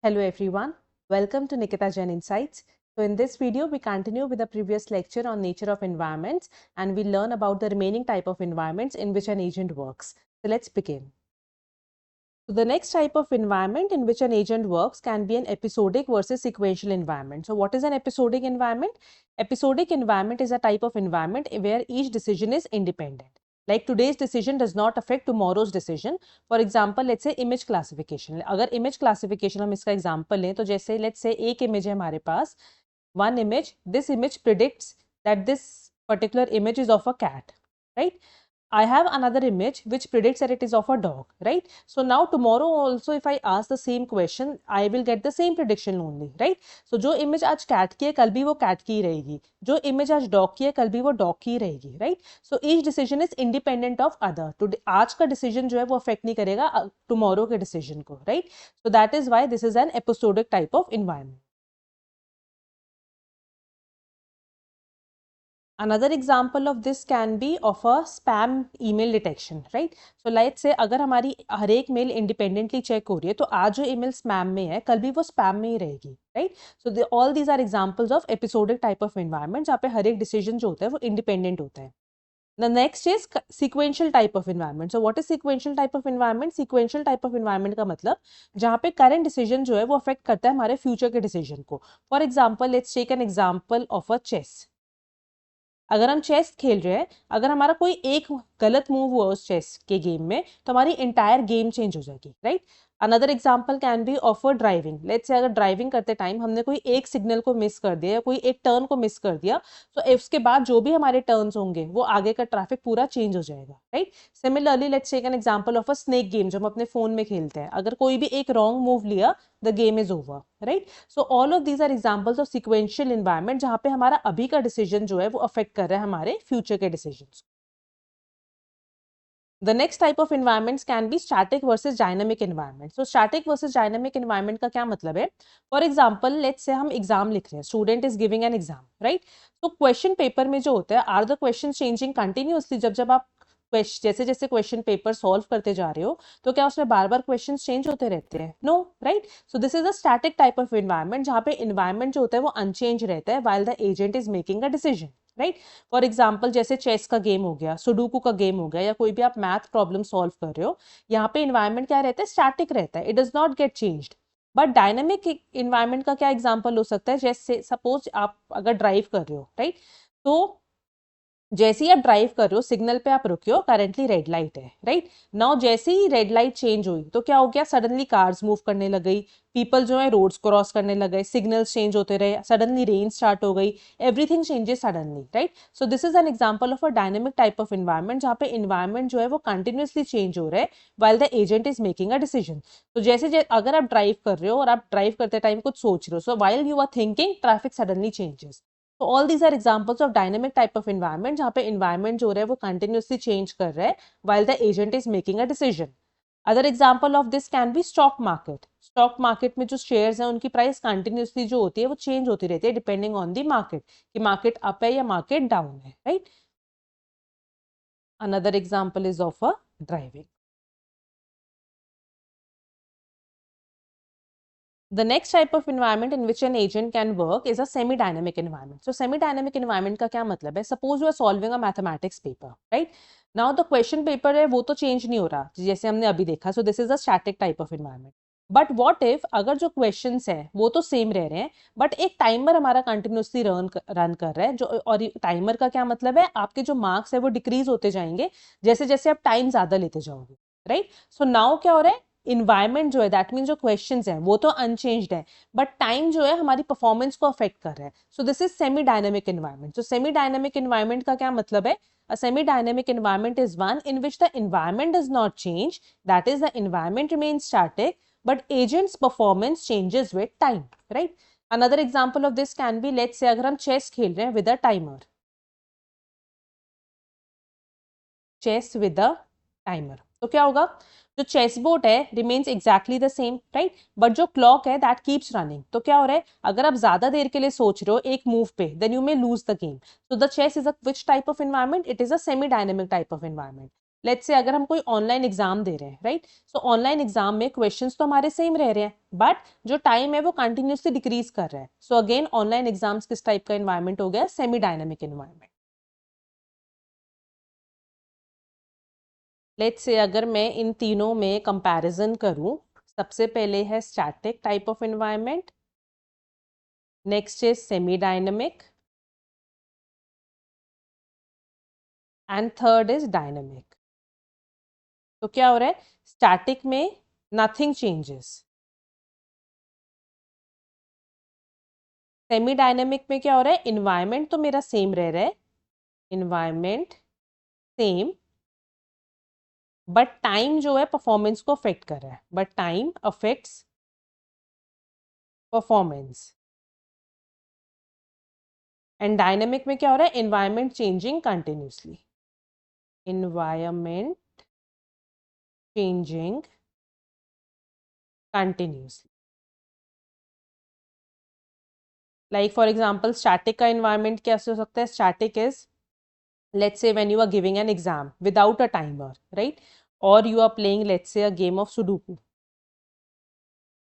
Hello everyone, welcome to Nikita Jain Insights. So in this video, we continue with the previous lecture on nature of environments and we learn about the remaining type of environments in which an agent works. So let's begin. So the next type of environment in which an agent works can be an episodic versus sequential environment. So what is an episodic environment? Episodic environment is a type of environment where each decision is independent. Like today's decision does not affect tomorrow's decision. For example, let's say image classification. अगर image classification हम इसका example लें तो जैसे let's say एक image है हमारे पास, one image, this image predicts that this particular image is of a cat, right? I have another image which predicts that it is of a dog, right? So now tomorrow also if I ask the same question, I will get the same prediction only, right? So जो image आज cat की है कल भी वो cat की ही रहेगी, जो image आज dog की है कल भी वो dog की ही रहेगी, right? So each decision is independent of other. Today आज का decision जो है वो affect नहीं करेगा tomorrow के decision को, right? So that is why this is an episodic type of environment. Another example of this can be of a spam email detection, right? So let's say अगर हमारी हर एक मेल इंडिपेंडेंटली चेक हो रही है तो आज जो ईमेल स्पैम में है कल भी वो स्पैम में ही रहेगी, right? So all these are examples of episodic type of environment जहाँ पे हर एक डिसीजन जो होता है वो इंडिपेंडेंट होता है. The next is sequential type of environment. So what is sequential type of environment? Sequential type of environment का मतलब जहाँ पे current decision जो है वो affect करता है हमारे future के decision को. For example, let's take an example of a chess. अगर हम चेस खेल रहे हैं, अगर हमारा कोई एक गलत मूव हुआ उस चेस के गेम में तो हमारी इंटायर गेम चेंज हो जाएगी, right? Another example can be of a driving. Let's say अगर ड्राइविंग करते टाइम हमने कोई एक सिग्नल को मिस कर दिया या कोई एक टर्न को मिस कर दिया तो उसके बाद जो भी हमारे टर्न्स होंगे वो आगे का ट्रैफिक पूरा चेंज हो जाएगा, right? Similarly let's take an example of a snake game जो हम अपने फोन में खेलते हैं. अगर कोई भी एक रॉन्ग मूव लिया the game is over, right? So all of these are examples of sequential environment जहां पे हमारा अभी का डिसीजन जो है वो अफेक्ट कर रहा है हमारे फ्यूचर के decisions. The next type of environments can be static versus dynamic environment. So static versus dynamic environment का क्या मतलब है? For example, let's say हम exam लिख रहे हैं, student is giving an exam, right? So question paper में जो होता है, are the questions changing continuously? जब आप जैसे जैसे क्वेश्चन पेपर सॉल्व करते जा रहे हो तो क्या उसमें बार बार क्वेश्चंस चेंज होते रहते हैं? No, right? So this is a static type of environment जहाँ पे एनवायरनमेंट जो होता है वो अनचेंज रहता है while the agent is making a decision, right? For example जैसे चेस का गेम हो गया, सुडोकू का गेम हो गया या कोई भी आप मैथ प्रॉब्लम सॉल्व कर रहे हो, यहाँ पे इन्वायरमेंट क्या रहता है? स्टैटिक रहता है, it does not gate changed. But dynamic environment का क्या एग्जाम्पल हो सकता है? जैसे सपोज आप अगर ड्राइव कर रहे हो, राइट? तो जैसे ही आप ड्राइव कर रहे हो, सिग्नल पे आप रुके हो, करेंटली रेड लाइट है, राइट? नाउ जैसे ही रेड लाइट चेंज हुई तो क्या हो गया? सडनली कार्स मूव करने लग गई, पीपल जो है रोड्स क्रॉस करने लग गए, सिग्नल्स चेंज होते रहे, सडनली रेन स्टार्ट हो गई, everything changes suddenly, right? So this is an example of a dynamic type of environment जहाँ पे एनवायरनमेंट जो है वो कंटिन्यूसली चेंज हो रहा है while the agent is making a decision. तो जैसे अगर आप ड्राइव कर रहे हो और आप ड्राइव करते टाइम कुछ सोच रहे हो, so while you are thinking traffic suddenly changes. तो all these are examples of dynamic type of environment जहाँ पे एनवायरनमेंट जो है वो कंटिन्यूसली चेंज कर रहा है while the agent is making a decision. Other example of this can be stock market. Stock market में जो शेयर्स हैं उनकी प्राइस कंटिन्यूसली जो होती है वो चेंज होती रहती है डिपेंडिंग ऑन द मार्केट कि मार्केट अप है या मार्केट डाउन है, right? Another example is of a driving. The next type of environment in which an agent can work is a semi-dynamic environment. So semi-dynamic environment का क्या मतलब है? Suppose you are solving a mathematics paper, right? Now the question paper है वो तो change नहीं हो रहा जैसे हमने अभी देखा. So this is a static type of environment. But what if अगर जो questions है वो तो same रह रहे हैं but एक timer हमारा continuously run कर रहा है जो, और timer का क्या मतलब है? आपके जो marks है वो decrease होते जाएंगे जैसे जैसे आप time ज़्यादा लेते जाओगे, right? So now क्या हो रहा है? इन्वायरमेंट जो है दैट मीन जो क्वेश्चंस हैं वो तो अनचेंज्ड है बट टाइम जो है हमारी परफॉर्मेंस को अफेक्ट कर रहा है. सो this is semi dynamic environment. So semi dynamic environment का क्या मतलब है? A semi-dynamic environment is one in which the environment does not change, that is the environment remains static, but agent's performance changes with time, right? Another example of this can be, let's say अगर हम chess खेल रहे हैं with a timer, chess with a timer, तो क्या होगा? जो chess board है remains exactly the same, right? But जो क्लॉक है दैट कीप्स रनिंग. तो क्या हो रहा है? अगर आप ज्यादा देर के लिए सोच रहे हो एक मूव पे then you may lose the game. So the chess is a which type of environment? It is a semi dynamic type of environment. Let's say अगर हम कोई ऑनलाइन एग्जाम दे रहे हैं, राइट, सो ऑनलाइन एग्जाम में questions तो हमारे same रह रहे हैं, बट जो टाइम है वो कंटिन्यूसली डिक्रीज कर रहा है। सो अगेन ऑनलाइन एग्जाम्स किस टाइप का एनवायरमेंट हो गया? Semi dynamic environment. Let's say अगर मैं इन तीनों में कंपैरिजन करूं, सबसे पहले है static type of environment, next is semi dynamic, and third is dynamic. तो क्या हो रहा है? स्टैटिक में नथिंग चेंजेस, सेमी डायनेमिक में क्या हो रहा है? इन्वायरमेंट तो मेरा सेम रह रहा है, इन्वायरमेंट सेम, बट टाइम जो है परफॉर्मेंस को अफेक्ट कर रहा है, but time affects performance. And dynamic में क्या हो रहा है? Environment changing continuously, environment changing continuously. Like for example static का इन्वायरमेंट कैसे हो सकता है? Static is, let's say when you are giving an exam without a timer, right, or you are playing let's say a game of sudoku।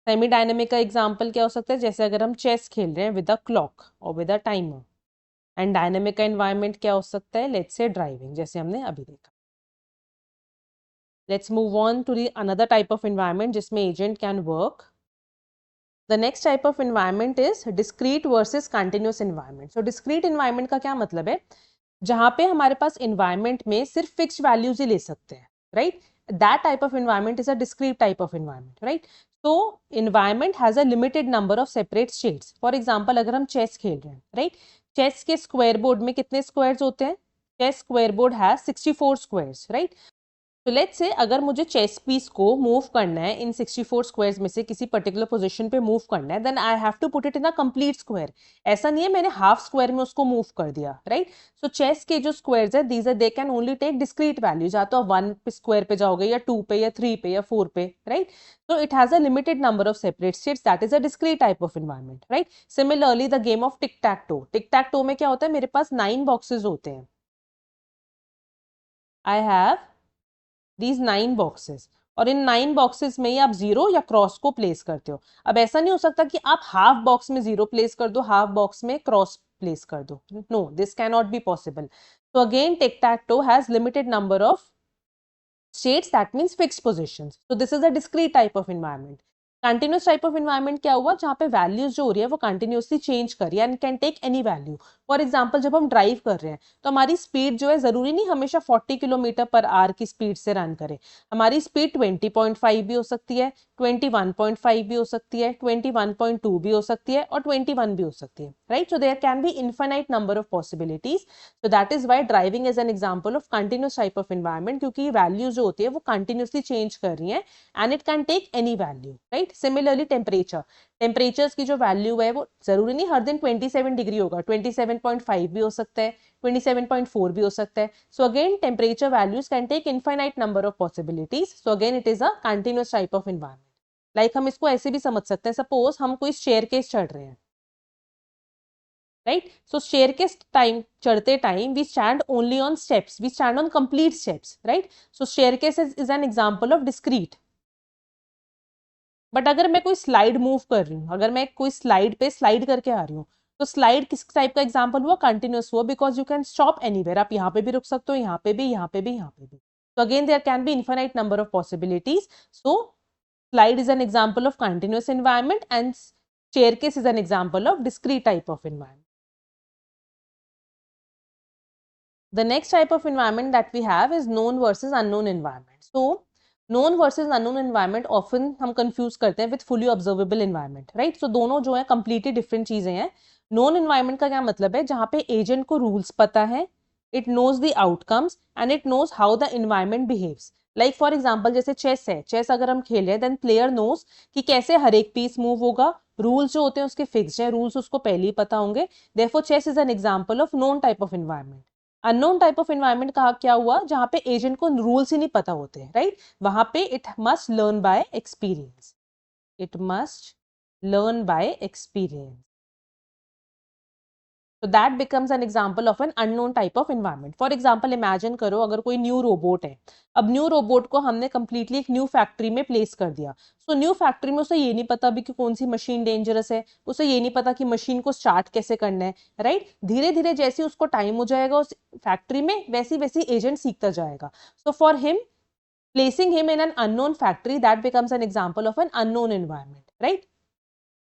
Semi dynamic का example क्या हो सकता है? जैसे अगर हम चेस खेल रहे हैं विद अ क्लॉक और with a timer. And dynamic का एनवायरनमेंट क्या हो सकता है? लेट्स से ड्राइविंग, जैसे हमने अभी देखा। Let's move on to the another type of environment जिसमें agent can work. The next type of environment is discrete versus continuous environment. So discrete environment का क्या मतलब है? जहां पे हमारे पास एनवायरनमेंट में सिर्फ फिक्स्ड वैल्यूज ही ले सकते हैं, right, that type of environment is a discrete type of environment, right. तो environment has a limited number of separate states. For example अगर हम चेस खेल रहे हैं, राइट, चेस के स्क्वायर बोर्ड में कितने स्क्वायर्स होते हैं? Chess square board has 64 squares, right. तो लेट्स से अगर मुझे चेस पीस को मूव करना है इन 64 स्क्वायर्स में से किसी पर्टिकुलर पोजीशन पे मूव करना है, then I have to put it in a complete square. ऐसा नहीं है मैंने हाफ स्क्वायर में उसको मूव कर दिया, राइट। सो चेस के जो स्क्वायर्स है these are they can only take discrete values, या तो 1 स्क्वायर पे जाओगे या 2 पे या 3 पे या 4 पे, right. So it has a limited number of separate states, that is a discrete type of environment, right? Similarly the game of tic tac toe, tic tac toe में क्या होता है? मेरे पास 9 boxes होते हैं, I have these 9 boxes, और इन 9 boxes में ही आप जीरो या क्रॉस को प्लेस करते हो। अब ऐसा नहीं हो सकता कि आप हाफ बॉक्स में जीरो प्लेस कर दो, हाफ बॉक्स में क्रॉस प्लेस कर दो, no, this can not be possible. तो again tic tac toe has limited number of states, that means fixed positions, so this is a discrete type of environment। Continuous type of environment क्या हुआ? जहां पे values जो हो रही है वो कंटिन्यूसली चेंज कर रही है and can take any value. For example जब हम ड्राइव कर रहे हैं तो हमारी स्पीड जो है जरूरी नहीं हमेशा 40 किलोमीटर पर आवर की स्पीड से रन करे, हमारी स्पीड 20.5 भी हो सकती है, 21.5 भी हो सकती है, 21.2 भी हो सकती है और 21 भी हो सकती है, right. So there can be infinite number of possibilities. So that is why driving is an example of continuous type of environment, क्योंकि वैल्यूज जो होती है वो कंटिन्यूसली चेंज कर रही है and it can take any value, right. Similarly temperature, temperatures की जो वैल्यू है वो जरूरी नहीं हर दिन 27 डिग्री होगा, 27.5 भी हो सकता है, 27.4 भी हो सकता है। So again temperature values can take infinite number of possibilities. So again it is a continuous type of environment. Like हम इसको ऐसे भी समझ सकते हैं, सपोज हम कोई स्टेयरकेस चढ़ रहे हैं, राइट। सो स्टेयरकेस टाइम चढ़ते time we stand only on steps, we stand on complete steps, right. So staircase is an example of discrete. But अगर मैं कोई स्लाइड मूव कर रही हूँ, अगर मैं कोई स्लाइड पे स्लाइड करके आ रही हूँ, तो स्लाइड किस टाइप का एग्जांपल हुआ? कंटिन्यूस हुआ, because you can stop anywhere, आप यहाँ पे भी रुक सकते हो, यहाँ पे भी, यहाँ पे भी, यहाँ पे भी। तो again there can be infinite number of possibilities. So slide is an example of continuous environment and staircase is an example of discrete type of environment. The next type of environment that we have is known versus unknown environment. So known versus unknown environment often हम confuse करते हैं with fully observable environment, right? So दोनों जो है completely different चीजें हैं। known environment का क्या मतलब है? जहाँ पे agent को rules पता है, it knows the outcomes and it knows how the environment behaves. Like for example जैसे चेस है, चेस अगर हम खेल रहे हैं देन प्लेयर नोस कि कैसे हर एक पीस मूव होगा, रूल्स जो होते हैं उसके फिक्स्ड हैं, रूल्स उसको पहले ही पता होंगे, therefore chess is an example of known type of environment. Unknown type of environment कहा क्या हुआ? जहां पे एजेंट को रूल्स ही नहीं पता होते, राइट। वहां पे it must learn by experience, it must learn by experience. तो that becomes an example of an unknown type of environment. For example imagine करो अगर कोई न्यू रोबोट है. अब न्यू रोबोट को हमने कंप्लीटली एक न्यू फैक्ट्री में प्लेस कर दिया. सो न्यू फैक्ट्री में उसे ये नहीं पता भी कि कौन सी मशीन डेंजरस है, उसे ये नहीं पता कि मशीन को स्टार्ट कैसे करना है, राइट. धीरे धीरे जैसे उसको टाइम हो जाएगा उस फैक्ट्री में, वैसी वैसी एजेंट सीखता जाएगा. So for him, placing him in an unknown factory, that becomes an example of an unknown environment, right?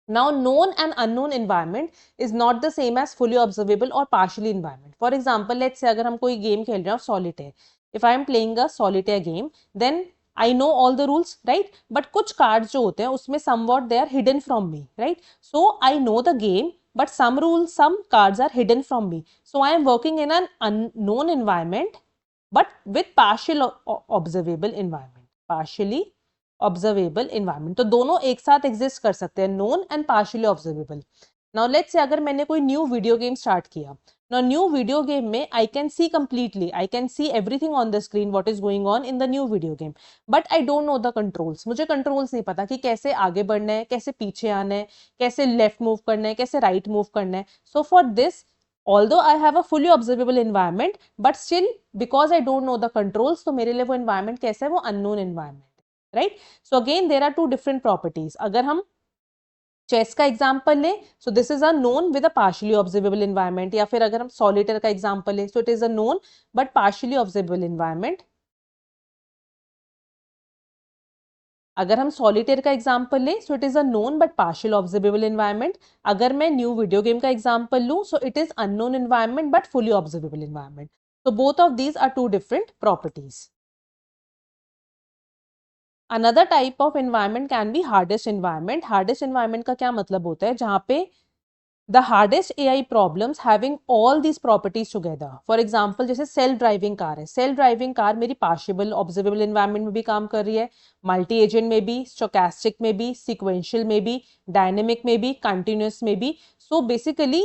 Now, known and unknown environment is not the same as fully observable or partially environment. For example, let's say अगर हम कोई game खेल रहे हैं solitaire. If I am playing a solitaire game, then I know all the rules, right? But कुछ cards जो होते हैं उसमें somewhat they are hidden from me, right? So I know the game, but some rules, some cards are hidden from me. So I am working in an unknown environment, but with partial observable environment. Partially observable environment. तो दोनों एक साथ exist कर सकते हैं, known and partially observable. Now let's say अगर मैंने कोई न्यू वीडियो गेम स्टार्ट किया. नाउ न्यू वीडियो गेम में I can see completely, I can see everything on the screen what is going on in the new video game, but I don't know the controls. मुझे controls नहीं पता कि कैसे आगे बढ़ना है, कैसे पीछे आना है, कैसे लेफ्ट मूव करना है, कैसे राइट मूव करना है. So for this, although I have a fully observable environment, but still because I don't know the controls, तो मेरे लिए वो environment कैसा है, वो unknown environment, right? So again there are two different properties. अगर हम चेस का एग्जाम्पल लें, सो this is a known with a partially observable environment, या फिर अगर हम सॉलिटेयर का एग्जाम्पल लें, सो it is a known but partially observable environment. अगर हम सॉलिटेयर का एग्जाम्पल लें, सो it is a known but partial observable environment. अगर मैं न्यू वीडियो गेम का एग्जाम्पल लूं, सो it is unknown environment but fully observable environment. So both of these are two different properties. Another type of environment can be hardest environment. Hardest environment का क्या मतलब होता है, जहाँ पे the hardest AI problems having all these properties together. For example, जैसे self driving car है. self driving car मेरी partial observable environment में भी काम कर रही है, multi agent में भी, stochastic में भी, sequential में भी, dynamic में भी, continuous में भी. So basically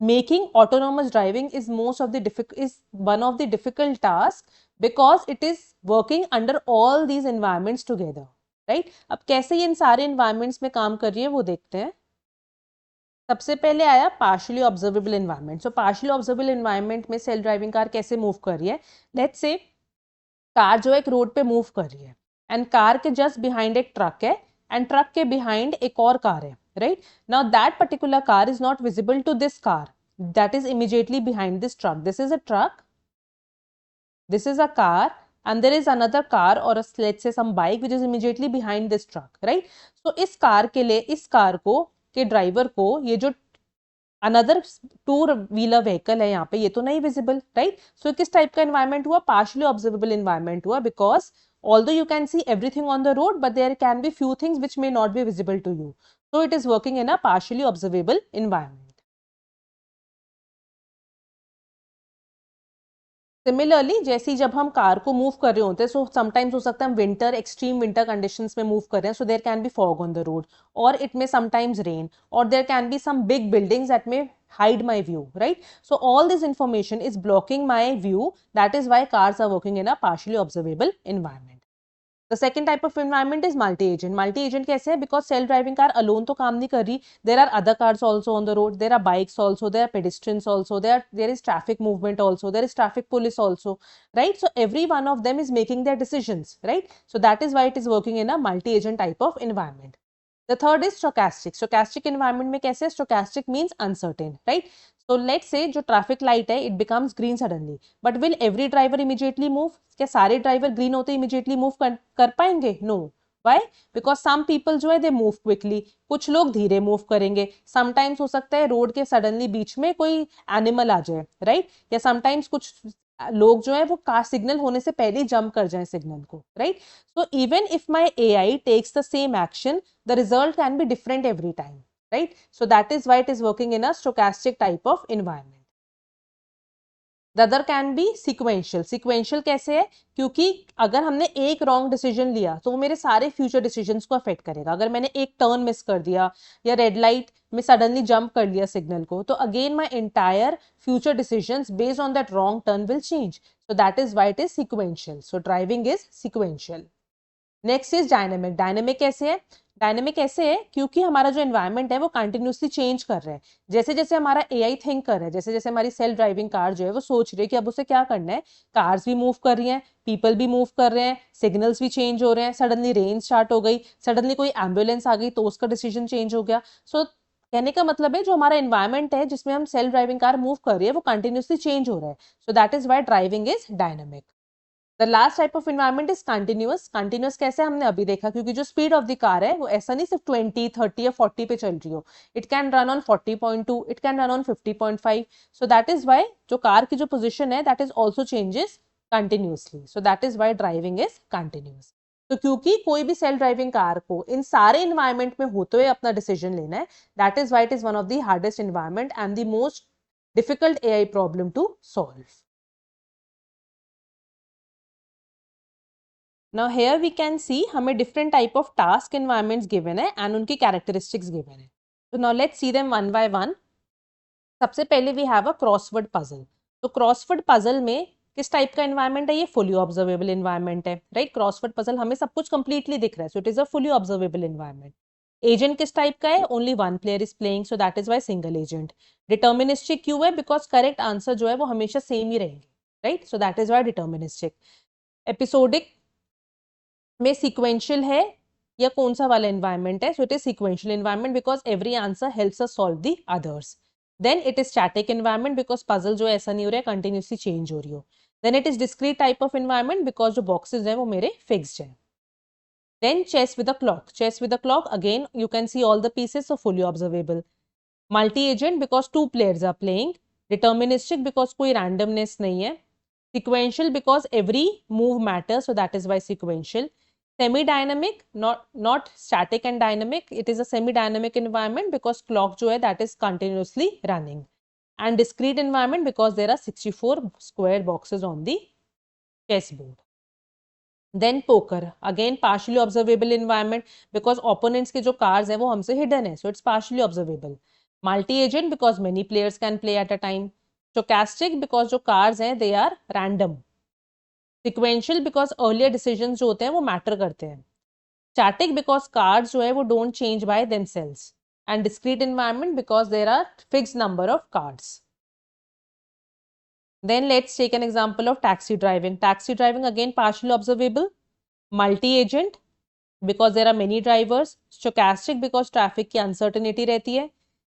making autonomous driving is one of the difficult tasks because it is working under all these environments together, right? अब कैसे ये इन सारे environments में काम कर रही है वो देखते हैं. सबसे पहले आया पार्शियली ऑब्जर्वेबल एनवायरनमेंट. सो पार्शियली ऑब्जर्वेबल एनवायरनमेंट में सेल्फ ड्राइविंग कार कैसे मूव कर रही है. लेट्स से कार जो एक रोड पे मूव कर रही है एंड कार के जस्ट बिहाइंड एक ट्रक है एंड ट्रक के बिहाइंड एक और कार है, right. Now that particular car is not visible to this car that is immediately behind this truck. This is a truck, this is a car, and there is another car or let's say some bike which is immediately behind this truck, right? So इस car के लिए, इस car को के driver को ये जो another two wheeler vehicle है यहाँ पे, ये तो नहीं विजिबल, राइट. सो किस टाइप का एनवायरमेंट हुआ, पार्शियली ऑब्जर्वेबल एनवायरमेंट हुआ, because although you can see everything on the road but there can be few things which may not be visible to you. So it is working in a partially observable environment. Similarly जैसे जब हम car को move कर रहे होते हैं, so sometimes हो सकता है हम विंटर, एक्सट्रीम विंटर कंडीशंस में मूव कर रहे हैं, so there can be fog on the road और इट मे समटाइम्स रेन और there can be some big buildings that may hide my view, right? So all this information is blocking my view. That is why cars are working in a partially observable environment. The second type of environment is multi-agent. Multi-agent कैसे है? Because self-driving car alone तो काम नहीं कर रही. There are other cars also on the road. There are bikes also. There are pedestrians also. There is traffic movement also. There is traffic police also, right? So every one of them is making their decisions, right? So that is why it is working in a multi-agent type of environment. The third is stochastic. Stochastic environment में कैसे? Stochastic means uncertain, right? So let's say जो traffic light है, it becomes green suddenly. But will every driver immediately move? क्या सारे driver green होते immediately move कर पाएंगे? No. Why? Because some people जो है they move quickly. कुछ लोग धीरे move करेंगे. Sometimes हो सकता है रोड के suddenly बीच में कोई animal आ जाए, right? या sometimes कुछ लोग जो है वो कार सिग्नल होने से पहले जंप कर जाए सिग्नल को, right. So even if my AI takes the same action, the result can be different every time, right. So that is why it is working in a stochastic type of environment. The other can be sequential. Sequential कैसे है? क्योंकि अगर हमने एक wrong decision लिया तो वो मेरे सारे फ्यूचर डिसीजंस को अफेक्ट करेगा. अगर मैंने एक टर्न मिस कर दिया या रेड लाइट में सडनली जंप कर लिया सिग्नल को, तो again my entire future decisions based on that wrong turn will change. So that is why it is sequential. So driving is sequential. Next is dynamic. Dynamic कैसे है? Dynamic ऐसे है क्योंकि हमारा जो एनवायरनमेंट है वो कंटिन्यूसली चेंज कर रहा है। जैसे जैसे हमारा एआई थिंक कर रहा है, जैसे जैसे हमारी सेल्फ ड्राइविंग कार जो है वो सोच रही है कि अब उसे क्या करना है, कार्स भी मूव कर रही हैं, पीपल भी मूव कर रहे हैं, सिग्नल्स भी चेंज हो रहे हैं, सडनली रेन स्टार्ट हो गई, सडनली कोई एम्बुलेंस आ गई तो उसका डिसीजन चेंज हो गया। सो कहने का मतलब है जो हमारा एनवायरनमेंट है जिसमें हम सेल्फ ड्राइविंग कार मूव कर रही है वो कंटिन्यूसली चेंज हो रहा है। So that is why driving is dynamic. The last type of environment is continuous. Continuous कैसे हमने अभी देखा, क्योंकि जो स्पीड ऑफ द कार है वो ऐसा नहीं सिर्फ 20, 30 या 40 पे चल रही हो, it can run on 40.2, it can run on 50.5। So that is why जो कार की जो पोजिशन है that is also changes continuously. So that is why driving is continuous. तो क्योंकि कोई भी सेल्फ ड्राइविंग कार को इन सारे इन्वायरमेंट में होते हुए अपना डिसीजन लेना है, that is why it is one of the hardest environment and the most difficult AI problem to solve. Now here we can see हमें different type of task environments given है and उनकी characteristics given है। So now let's see them one by one। सबसे पहले we have a crossword puzzle। तो crossword puzzle में किस type का environment है, ये fully observable environment है, right? crossword puzzle हमें सब कुछ completely दिख रहा है, so it is a fully observable environment। Agent किस टाइप का है, only one player is playing, so that is why single agent. Deterministic क्यों है, बिकॉज करेक्ट आंसर जो है वो हमेशा सेम ही रहेंगे, right? So that is why deterministic. Episodic में सीक्वेंशियल है या कौन सा वाला एनवायरनमेंट है, so it is sequential environment because every answer helps us solve the others. Then it is static environment because puzzle जो ऐसा नहीं हो रहा है कंटिन्यूसली चेंज हो रही हो। Then it is discrete type of environment because जो बॉक्सेज हैं वो मेरे फिक्स्ड हैं। Then chess with a clock. Chess with a clock, again you can see all the pieces, so fully observable. Multi-agent because two players are playing. Deterministic because कोई randomness नहीं है. Sequential because every move matters, so that is why sequential. Semi-dynamic, not static and dynamic. It is a semi-dynamic environment because clock जो है that is continuously running. And discrete environment because there are 64 square boxes on the chessboard. Then poker, again partially observable environment because opponents के जो cards हैं वो हमसे hidden है, so it's partially observable. Multi-agent because many players can play at a time. Stochastic because जो cards हैं they are random. Sequential because earlier decisions जो होते हैं वो matter करते हैं. Static because cards जो है वो don't change by themselves. And discrete environment because there are fixed number of cards. Then let's take an example of taxi driving. Taxi driving again partially observable. Multi-agent because there are many drivers. Stochastic because traffic की uncertainty रहती है.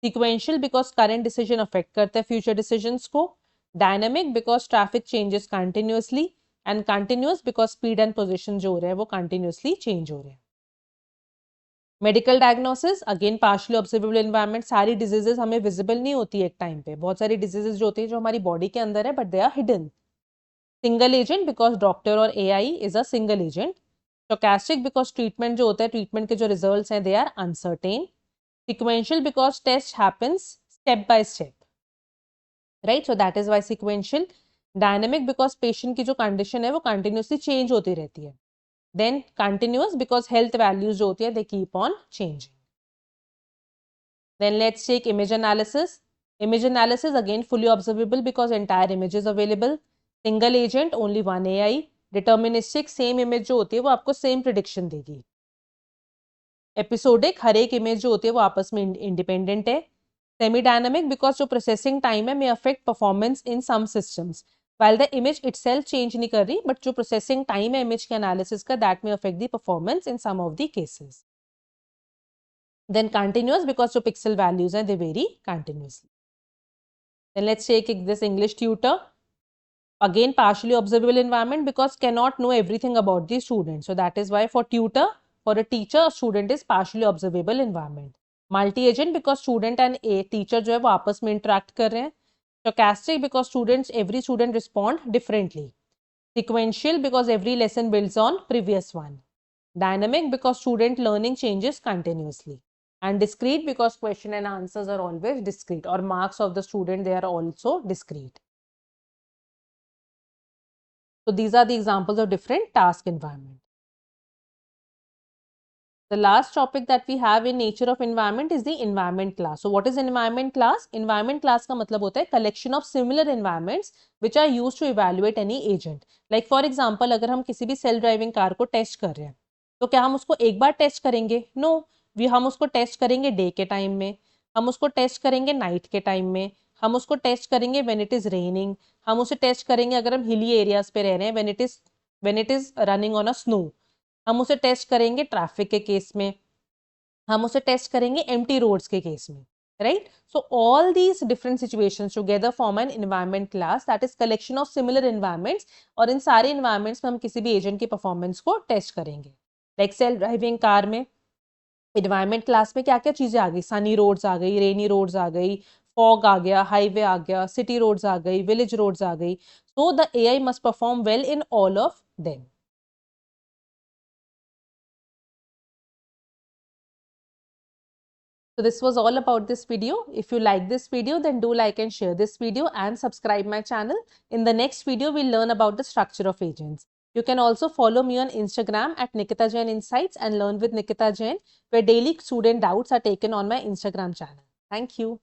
Sequential because current decision affect करते हैं future decisions को. Dynamic because traffic changes continuously. And continuous because speed and position जो हो रहे हैं वो continuously change हो रहे हैं. Medical diagnosis again partially observable environment. सारी डिजीजेस हमें विजिबल नहीं होती एक टाइम पे, बहुत सारी डिजीजेस जो होती है जो हमारी बॉडी के अंदर है but they are hidden. Single agent because doctor और AI is a single agent. Stochastic because treatment जो होता है, ट्रीटमेंट के जो रिजल्ट्स हैं they are uncertain. Sequential because test happens step by step, right? So that is why sequential. Dynamic because patient की जो condition है वो कंटिन्यूसली चेंज होती रहती है। Then continuous because health values जो होती है they keep on changing. Then let's take image analysis. Image analysis again fully observable because entire image is available. Single agent only one AI. Deterministic same image जो होती है वो आपको same prediction देगी. Episodic हर एक image जो होती है वो आपस में independent है. Semi dynamic because जो processing time है may affect performance in some systems. While the image itself change नहीं कर रही, but जो processing time है image के analysis का that may affect the performance in some of the cases. Then continuous because जो pixel values हैं they vary continuously. Then let's take this English tutor. Again partially observable environment because cannot know everything about the student. So that is why for tutor, for a teacher, a student is partially observable environment. Multi-agent because student and a teacher जो है वो आपस में interact कर रहे हैं. Stochastic because every student respond differently. Sequential because every lesson builds on previous one. Dynamic because student learning changes continuously. And discrete because question and answers are always discrete, or marks of the student they are also discrete. So these are the examples of different task environment. The last topic that we have in nature of environment is the environment class. So what is environment class? Environment class का मतलब होता है collection of similar environments which are used to evaluate any agent. Like for example, अगर हम किसी भी self driving car को test कर रहे हैं, तो क्या हम उसको एक बार टेस्ट करेंगे? नो, हम उसको टेस्ट करेंगे डे के टाइम में, हम उसको टेस्ट करेंगे नाइट के टाइम में, हम उसको टेस्ट करेंगे व्हेन इट इज रेनिंग, हम उसे टेस्ट करेंगे अगर हम हिली एरियाज पे रह रहे हैं, when it is running on a snow, हम उसे टेस्ट करेंगे ट्रैफिक के केस में, हम उसे टेस्ट करेंगे एम्प्टी रोड्स के केस में, right? So all these different situations together form an environment class that is collection of similar environments, और इन सारे एनवायरनमेंट्स में हम किसी भी एजेंट की परफॉर्मेंस को टेस्ट करेंगे। लाइक सेल्फ ड्राइविंग कार में एनवायरनमेंट क्लास में क्या क्या चीजें आ गई? सनी रोड्स आ गई, रेनी रोड्स आ गई, फॉग आ गया, हाईवे आ गया, सिटी रोड्स आ गई, विलेज रोड्स आ गई। So the AI must perform well in all of them. So this was all about this video. If you like this video, then do like and share this video and subscribe my channel. In the next video, we'll learn about the structure of agents. You can also follow me on Instagram at Nikita Jain Insights and learn with Nikita Jain, where daily student doubts are taken on my Instagram channel. Thank you.